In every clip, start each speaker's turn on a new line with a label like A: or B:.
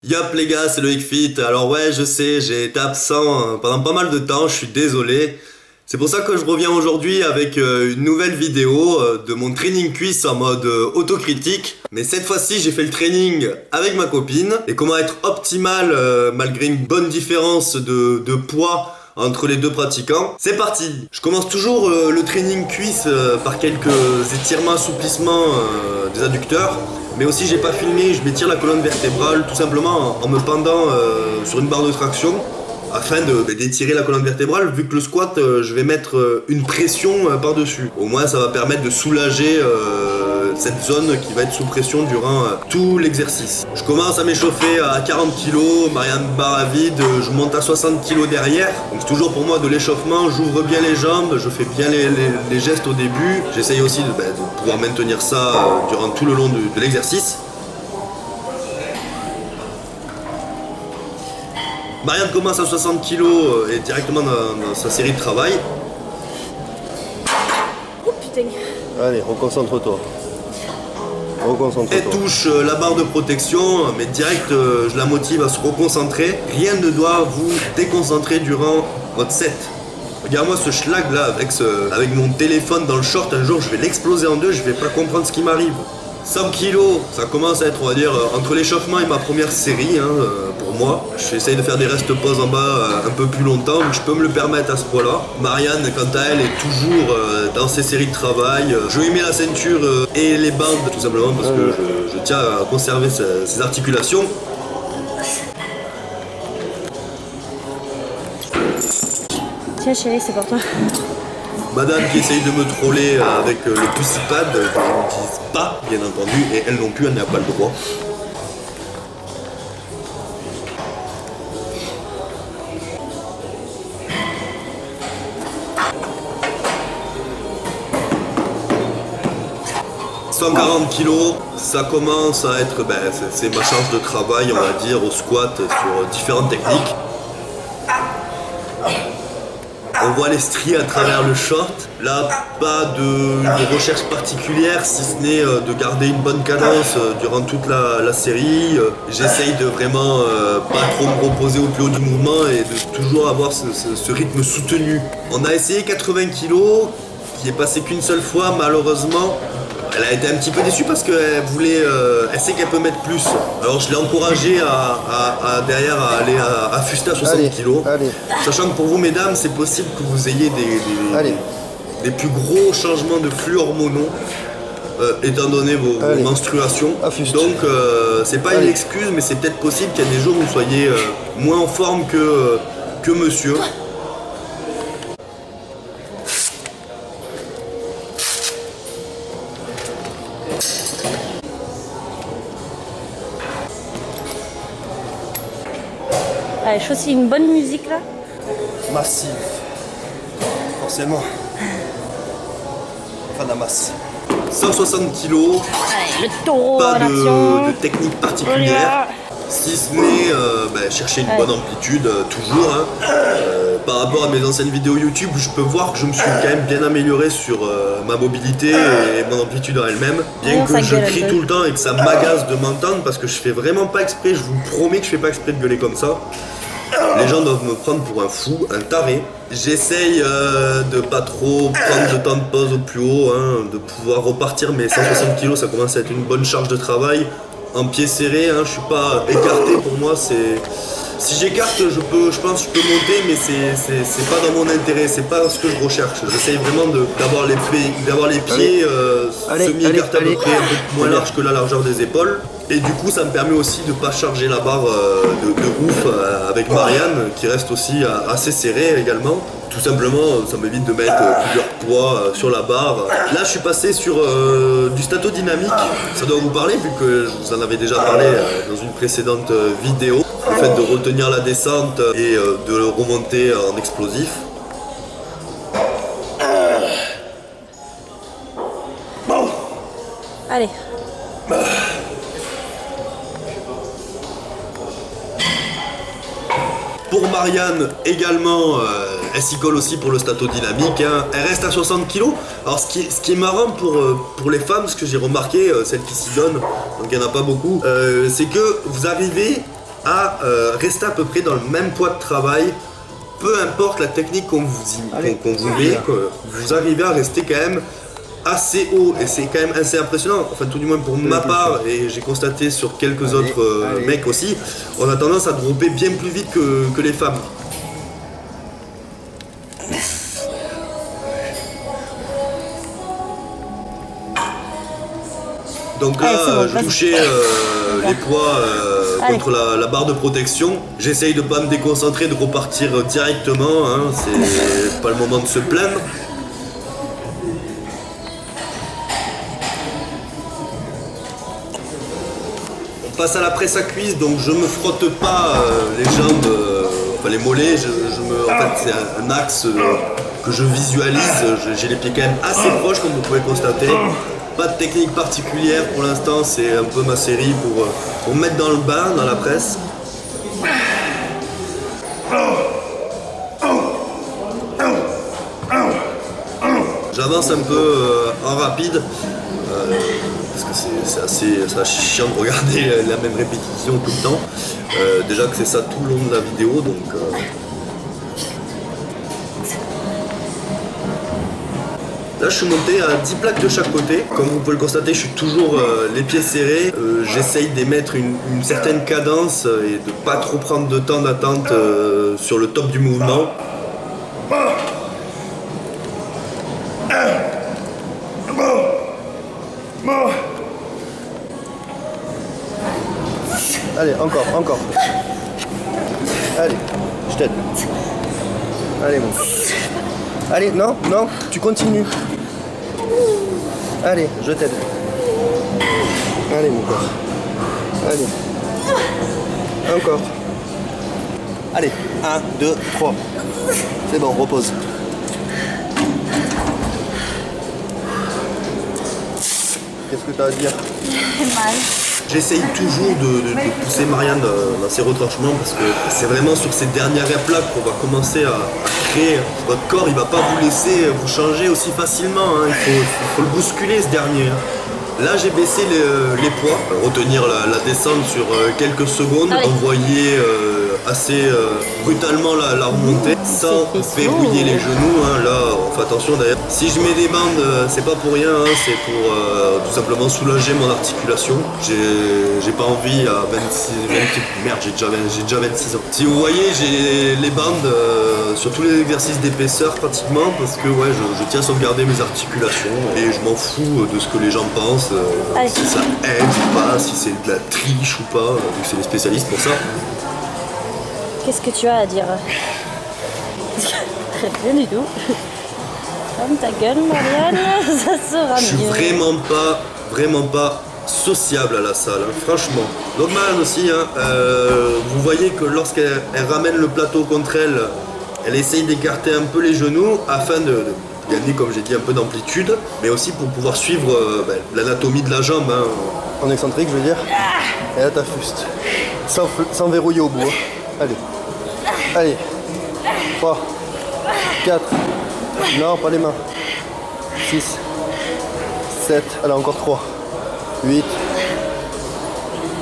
A: Yop les gars, c'est le Hikfit. Alors ouais, je sais, j'ai été absent pendant pas mal de temps, je suis désolé. C'est pour ça que je reviens aujourd'hui avec une nouvelle vidéo de mon training cuisse en mode autocritique. Mais cette fois-ci, j'ai fait le training avec ma copine. Et comment être optimal malgré une bonne différence de poids entre les deux pratiquants. C'est parti. Je commence toujours le training cuisse par quelques étirements, assouplissements des adducteurs. Mais aussi j'ai pas filmé, je m'étire la colonne vertébrale tout simplement en me pendant sur une barre de traction afin d'étirer la colonne vertébrale, vu que le squat je vais mettre une pression par-dessus. Au moins ça va permettre de soulager cette zone qui va être sous pression durant tout l'exercice. Je commence à m'échauffer à 40 kg, Marianne barre à vide, je monte à 60 kg derrière. Donc c'est toujours pour moi de l'échauffement, j'ouvre bien les jambes, je fais bien les gestes au début. J'essaye aussi de pouvoir maintenir ça durant tout le long de l'exercice. Marianne commence à 60 kg et directement dans sa série de travail.
B: Oh putain.
C: Allez, reconcentre-toi.
A: Elle touche la barre de protection, mais direct je la motive à se reconcentrer. Rien ne doit vous déconcentrer durant votre set. Regarde-moi ce schlag là avec mon téléphone dans le short, un jour je vais l'exploser en deux, je vais pas comprendre ce qui m'arrive. 100 kg, ça commence à être, on va dire, entre l'échauffement et ma première série, pour moi. J'essaye de faire des restes-pauses en bas un peu plus longtemps, donc je peux me le permettre à ce poids-là. Marianne, quant à elle, est toujours dans ses séries de travail. Je lui mets la ceinture et les bandes, tout simplement parce que je tiens à conserver ses articulations.
B: Tiens chérie, c'est pour toi.
A: Madame qui essaye de me troller avec le pussypad, que je n'utilise pas, bien entendu, et elle non plus, elle n'a pas le droit. « 140 kg, ça commence à être, c'est ma charge de travail, on va dire, au squat sur différentes techniques. On voit les stries à travers le short. Là, pas de recherche particulière, si ce n'est de garder une bonne cadence durant toute la série. J'essaye de vraiment pas trop me reposer au plus haut du mouvement et de toujours avoir ce rythme soutenu. On a essayé 80 kg, qui est passé qu'une seule fois, malheureusement. Elle a été un petit peu déçue parce qu'elle voulait, elle sait qu'elle peut mettre plus. Alors je l'ai encouragée à derrière à aller affuster à 60 kg. Sachant que pour vous mesdames, c'est possible que vous ayez des plus gros changements de flux hormonaux étant donné vos menstruations. Donc c'est pas une excuse, mais c'est peut-être possible qu'il y a des jours où vous soyez moins en forme que monsieur.
B: Allez, je choisis une bonne musique là.
C: Massif. Forcément. Enfin la masse.
A: 160 kg,
B: Allez, le taureau
A: pas
B: en action.
A: de technique particulière, si ce n'est chercher une bonne amplitude, toujours. Par rapport à mes anciennes vidéos YouTube, je peux voir que je me suis quand même bien amélioré sur ma mobilité et mon amplitude en elle-même. Bien que je crie tout le temps et que ça m'agace de m'entendre parce que je fais vraiment pas exprès, je vous promets que je fais pas exprès de gueuler comme ça. Les gens doivent me prendre pour un fou, un taré. J'essaye de pas trop prendre de temps de pause au plus haut, de pouvoir repartir, mais 160 kg ça commence à être une bonne charge de travail. En pied serré, je suis pas écarté, pour moi c'est... Si j'écarte, je pense que je peux monter, mais c'est pas dans mon intérêt, c'est pas ce que je recherche. J'essaye vraiment d'avoir les pieds semi-écartés à peu près, un peu moins larges que la largeur des épaules. Et du coup, ça me permet aussi de pas charger la barre de ouf avec Marianne, qui reste aussi assez serrée également. Tout simplement, ça m'évite de mettre plusieurs poids sur la barre. Là, je suis passé sur du stato dynamique. Ça doit vous parler, vu que je vous en avais déjà parlé dans une précédente vidéo. Le fait de retenir la descente et de le remonter en explosif.
B: Allez.
A: Pour Marianne également, elle s'y colle aussi pour le stato dynamique, elle reste à 60 kg. Alors ce qui est marrant pour les femmes, ce que j'ai remarqué, celles qui s'y donnent, donc il n'y en a pas beaucoup, c'est que vous arrivez à rester à peu près dans le même poids de travail. Peu importe la technique qu'on vous met, que vous arrivez à rester quand même assez haut et c'est quand même assez impressionnant, enfin tout du moins pour ma part et j'ai constaté sur quelques autres mecs aussi, on a tendance à dropper bien plus vite que les femmes. Donc là, je touchais les poids contre la barre de protection. J'essaye de pas me déconcentrer, de repartir directement, hein. C'est pas le moment de se plaindre. On passe à la presse à cuisse, donc je me frotte pas les jambes, enfin les mollets. En fait, c'est un axe que je visualise. J'ai les pieds quand même assez proches, comme vous pouvez constater. Pas de technique particulière pour l'instant, c'est un peu ma série pour me mettre dans le bain, dans la presse. J'avance un peu en rapide, parce que c'est assez chiant de regarder la même répétition tout le temps. Déjà que c'est ça tout le long de la vidéo, donc... Là je suis monté à 10 plaques de chaque côté. Comme vous pouvez le constater, je suis toujours les pieds serrés. J'essaye d'émettre une certaine cadence et de pas trop prendre de temps d'attente sur le top du mouvement.
C: Allez, encore. Allez, je t'aide. Allez, mon gars. Allez, non, tu continues. Allez, je t'aide. Allez, mon corps. Allez. Encore. Allez, 1, 2, 3. C'est bon, repose. Qu'est-ce que tu as à dire?
B: Mal.
A: J'essaye toujours de pousser Marianne dans ses retranchements parce que c'est vraiment sur ces dernières reps là qu'on va commencer à créer. Votre corps il va pas vous laisser vous changer aussi facilement, hein. Il faut le bousculer ce dernier. Là j'ai baissé les poids, retenir la descente sur quelques secondes, envoyer assez brutalement la remontée sans verrouiller les genoux, hein. Là on fait attention d'ailleurs. Si je mets des bandes c'est pas pour rien, hein. C'est pour tout simplement soulager mon articulation. J'ai pas envie à 26... Merde, j'ai déjà 26 ans. Si vous voyez, j'ai les bandes sur tous les exercices d'épaisseur pratiquement parce que ouais, je tiens à sauvegarder mes articulations et je m'en fous de ce que les gens pensent, si ça aide ou pas, si c'est de la triche ou pas, vu que c'est les spécialistes pour ça.
B: Qu'est-ce que tu as à dire? Rien du tout. Ferme ta gueule, Marianne, ça sera mieux.
A: Je suis vraiment pas sociable à la salle, hein, franchement. Donc Marianne aussi, hein, vous voyez que lorsqu'elle ramène le plateau contre elle, elle essaye d'écarter un peu les genoux afin de gagner, comme j'ai dit, un peu d'amplitude, mais aussi pour pouvoir suivre l'anatomie de la jambe. Hein.
C: En excentrique, je veux dire. Et là, t'affustes. Sans verrouiller au bout. Hein. Allez. 3, 4. Non, pas les mains. 6, 7. Allez, encore 3. 8,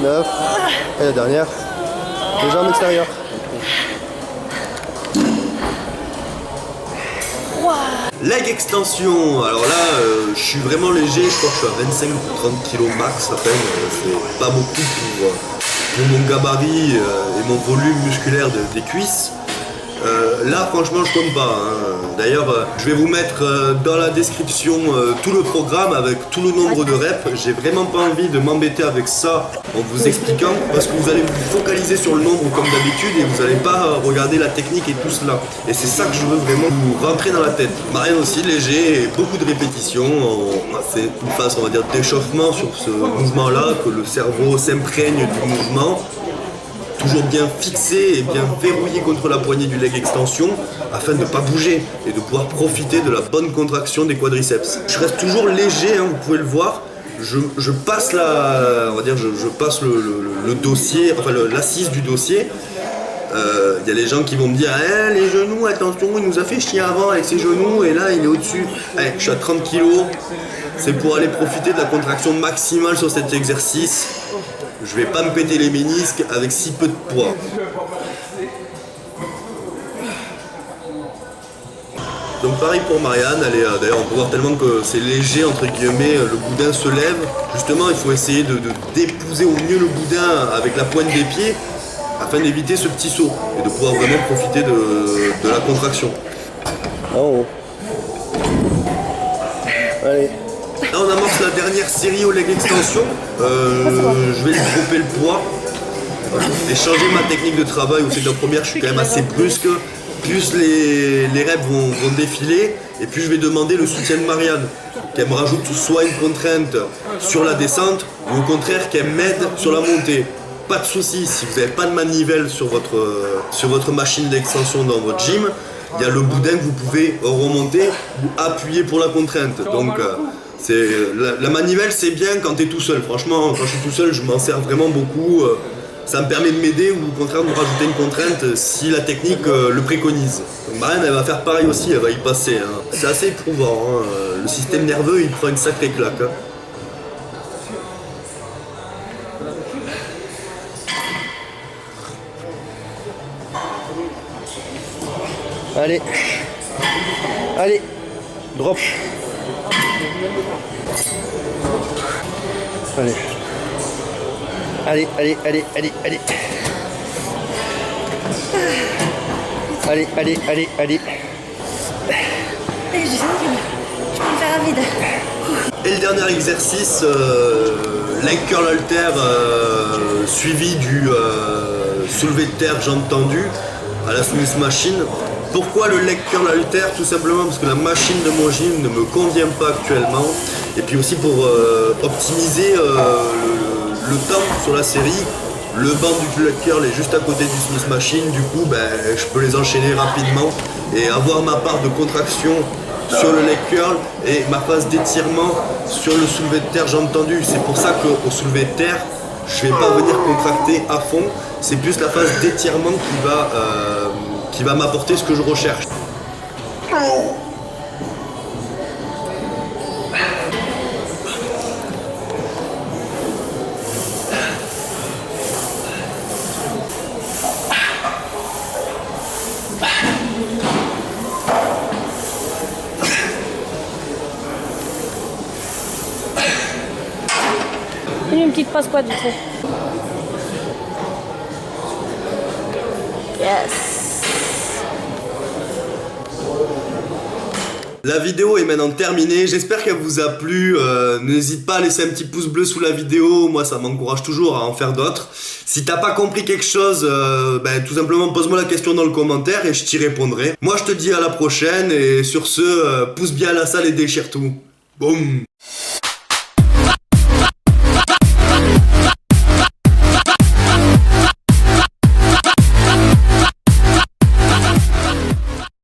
C: 9. Et la dernière. Les jambes extérieures.
A: Leg extension, alors là je suis vraiment léger, je crois que je suis à 25-30 kg max à peine, c'est pas beaucoup pour mon gabarit et mon volume musculaire des cuisses. Là franchement je compte pas, hein. D'ailleurs je vais vous mettre dans la description tout le programme avec tout le nombre de reps. J'ai vraiment pas envie de m'embêter avec ça en vous expliquant parce que vous allez vous focaliser sur le nombre comme d'habitude et vous n'allez pas regarder la technique et tout cela. Et c'est ça que je veux vraiment vous rentrer dans la tête. Marianne aussi léger et beaucoup de répétitions. C'est une phase on va dire d'échauffement sur ce mouvement là, que le cerveau s'imprègne du mouvement. Toujours bien fixé et bien verrouillé contre la poignée du leg extension afin de ne pas bouger et de pouvoir profiter de la bonne contraction des quadriceps. Je reste toujours léger, hein, vous pouvez le voir. Je passe je passe le dossier, enfin l'assise du dossier. Il y a les gens qui vont me dire les genoux, attention, il nous a fait chier avant avec ses genoux et là il est au-dessus. Je suis à 30 kg, c'est pour aller profiter de la contraction maximale sur cet exercice. je vais pas me péter les ménisques avec si peu de poids. Donc pareil pour Marianne, elle est, d'ailleurs on peut voir tellement que c'est léger entre guillemets, le boudin se lève. Justement il faut essayer de d'épouser au mieux le boudin avec la pointe des pieds afin d'éviter ce petit saut et de pouvoir vraiment profiter de la contraction.
C: En haut. Allez.
A: Là on amorce la dernière série au leg extension. Je vais lui dropper le poids et changer ma technique de travail. Vous savez que la première je suis quand même assez brusque. Plus les reps vont défiler et puis je vais demander le soutien de Marianne, qu'elle me rajoute soit une contrainte sur la descente ou au contraire qu'elle m'aide sur la montée. Pas de souci, si vous n'avez pas de manivelle sur votre machine d'extension dans votre gym, il y a le boudin que vous pouvez remonter ou appuyer pour la contrainte. Donc la manivelle c'est bien quand tu es tout seul. Franchement, quand je suis tout seul, je m'en sers vraiment beaucoup. Ça me permet de m'aider ou au contraire de me rajouter une contrainte si la technique le préconise. Donc Marianne elle va faire pareil aussi, elle va y passer. Hein. C'est assez éprouvant, hein. Le système nerveux il prend une sacrée claque. Hein.
C: Allez. Allez. Drop. Allez. Allez, allez, allez, allez, allez. Allez, allez, allez, allez.
B: Je peux me faire un vide.
A: Et le dernier exercice, leg curl halter suivi du soulevé de terre jambes tendues à la Smith Machine. Pourquoi le leg curl halter? Tout simplement parce que la machine de mon gym ne me convient pas actuellement. Et puis aussi pour optimiser le temps sur la série. Le banc du leg curl est juste à côté du Smith Machine, du coup je peux les enchaîner rapidement et avoir ma part de contraction sur le leg curl et ma phase d'étirement sur le soulevé de terre jambes tendues. C'est pour ça qu'au soulevé de terre, je ne vais pas venir contracter à fond, c'est plus la phase d'étirement qui va m'apporter ce que je recherche.
B: Une petite passe quoi du fait. Yes.
A: La vidéo est maintenant terminée, j'espère qu'elle vous a plu. N'hésite pas à laisser un petit pouce bleu sous la vidéo, moi ça m'encourage toujours à en faire d'autres. Si t'as pas compris quelque chose, tout simplement pose-moi la question dans le commentaire et je t'y répondrai. Moi je te dis à la prochaine et sur ce, pousse bien à la salle et déchire tout. Boum.